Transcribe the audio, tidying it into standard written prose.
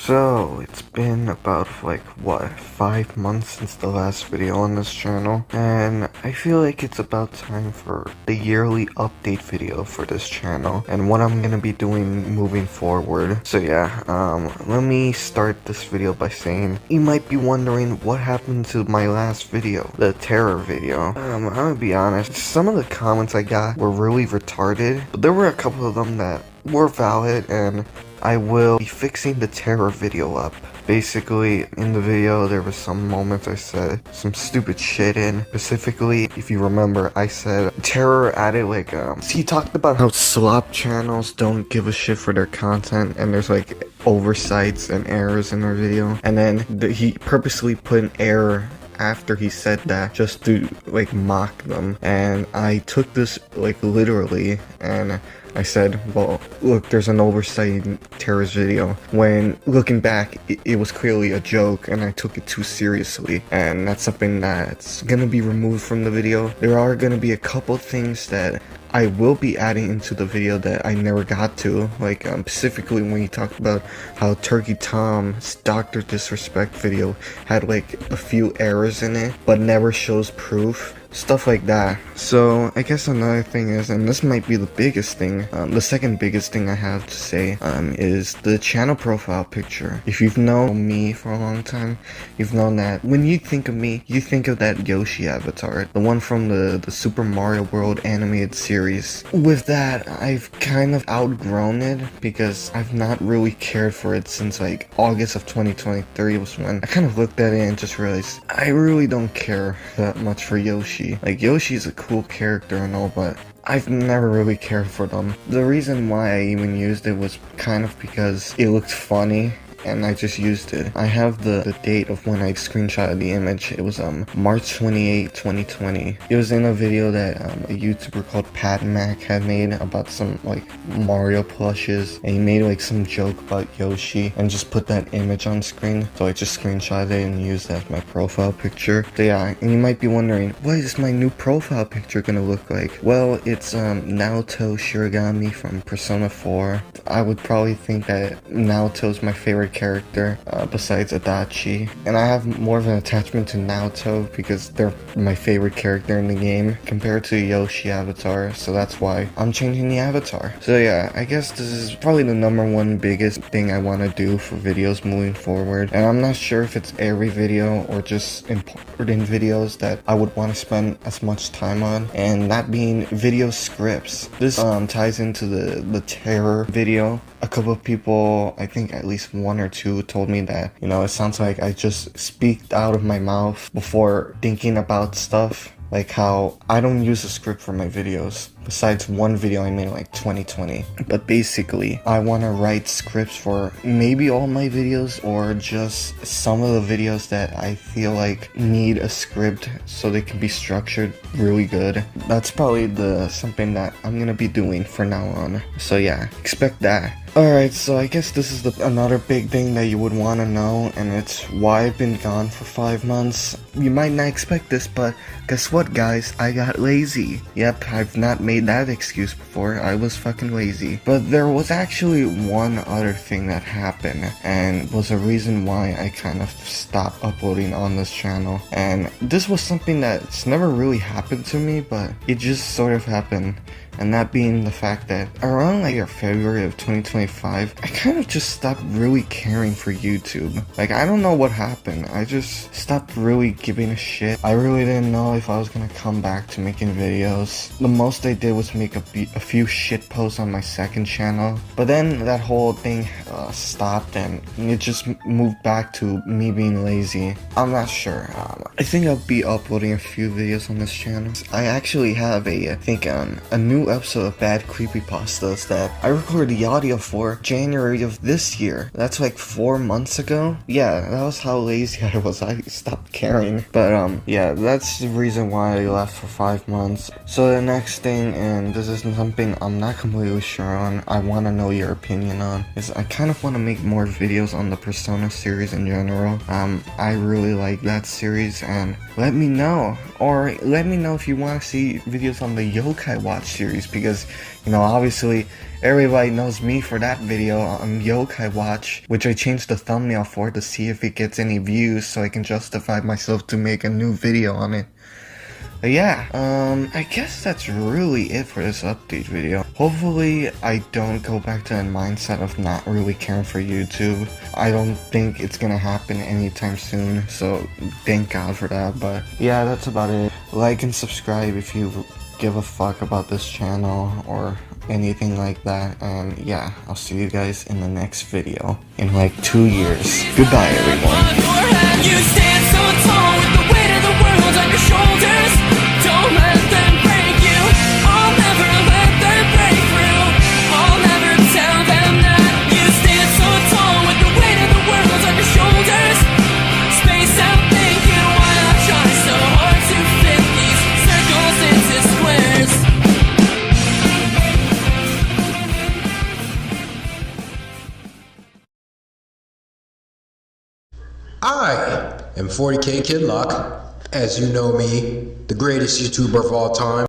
So, it's been about like, what, 5 months since the last video on this channel, and I feel like it's about time for the yearly update video for this channel, and what I'm gonna be doing moving forward. So yeah, let me start this video by saying, you might be wondering what happened to my last video, the terror video. I'm gonna be honest, some of the comments I got were really retarded, but there were a couple of them that were valid, and I will be fixing the terror video up. Basically, in the video, there was some moments I said some stupid shit in. Specifically, if you remember, I said terror added like, he talked about how slop channels don't give a shit for their content, and there's like oversights and errors in their video. And then he purposely put an error after he said that just to like mock them, and I took this like literally, and I said, well, look, there's an oversight in Tara's video, when looking back it was clearly a joke and I took it too seriously, and that's something that's gonna be removed from the video. There are gonna be a couple things that I will be adding into the video that I never got to, like specifically when he talked about how Turkey Tom's Dr. Disrespect video had like a few errors in it, but never shows proof. Stuff like that. So I guess another thing is, and this might be the biggest thing, the second biggest thing I have to say is the channel profile picture. If you've known me for a long time, you've known that when you think of me, you think of that Yoshi avatar, the one from the Super Mario World animated series. With that, I've kind of outgrown it because I've not really cared for it since like August of 2023 was when I kind of looked at it and just realized I really don't care that much for Yoshi. Like, Yoshi's a cool character and all, but I've never really cared for them. The reason why I even used it was kind of because it looked funny, and I just used it. I have the date of when I screenshotted the image. It was March 28, 2020. It was in a video that a YouTuber called Pat Mac had made about some like Mario plushes, and he made like some joke about Yoshi and just put that image on screen. So I just screenshotted it and used that as my profile picture. So yeah, and you might be wondering, what is my new profile picture gonna look like? Well, it's Naoto Shirogami from Persona 4. I would probably think that Naoto's my favorite character besides Adachi, and I have more of an attachment to Naoto because they're my favorite character in the game compared to Yoshi avatar, so that's why I'm changing the avatar. So yeah, I guess this is probably the number one biggest thing I want to do for videos moving forward, and I'm not sure if it's every video or just important videos that I would want to spend as much time on, and that being video scripts. This ties into the terror video. A couple of people, I think at least one or two, told me that, you know, it sounds like I just speak out of my mouth before thinking about stuff. Like how I don't use a script for my videos, besides one video I made in like 2020. But basically, I want to write scripts for maybe all my videos or just some of the videos that I feel like need a script so they can be structured really good. That's probably something that I'm gonna be doing from now on. So yeah, expect that. Alright, so I guess this is another big thing that you would want to know, and it's why I've been gone for 5 months. You might not expect this, but guess what, guys? I got lazy. Yep, I've not made that excuse before. I was fucking lazy. But there was actually one other thing that happened, and was a reason why I kind of stopped uploading on this channel. And this was something that's never really happened to me, but it just sort of happened. And that being the fact that around like February of 2025, I kind of just stopped really caring for YouTube. Like, I don't know what happened. I just stopped really giving a shit. I really didn't know if I was gonna come back to making videos. The most I did was make a few shit posts on my second channel. But then that whole thing stopped, and it just moved back to me being lazy. I'm not sure. I think I'll be uploading a few videos on this channel. I actually have I think a new episode of Bad Creepypastas that I recorded the audio for January of this year. That's like 4 months ago. Yeah, that was how lazy I was. I stopped caring. But yeah, that's the reason why I left for 5 months. So the next thing, and this is something I'm not completely sure on, I want to know your opinion on, is I kind of want to make more videos on the Persona series in general. I really like that series, and let me know. Or let me know if you want to see videos on the Yokai Watch series, because, you know, obviously Everybody knows me for that video on Yokai Watch, which I changed the thumbnail for to see if it gets any views so I can justify myself to make a new video on it. But yeah, I guess that's really it for this update video. Hopefully I don't go back to that mindset of not really caring for YouTube. I don't think it's gonna happen anytime soon, so thank God for that. But yeah, that's about it. Like and subscribe if you give a fuck about this channel or anything like that. And yeah, I'll see you guys in the next video in like 2 years. Goodbye, everyone. You stand so tall with the weight of the world on your shoulders. Don't let them break you. I'll never let them break through. I'll never tell them that. You stand so tall with the weight of the world on your shoulders. Space out, thank you. Why I try so hard to fit these circles into squares. I am 40K Kid Luck, as you know me, the greatest YouTuber of all time.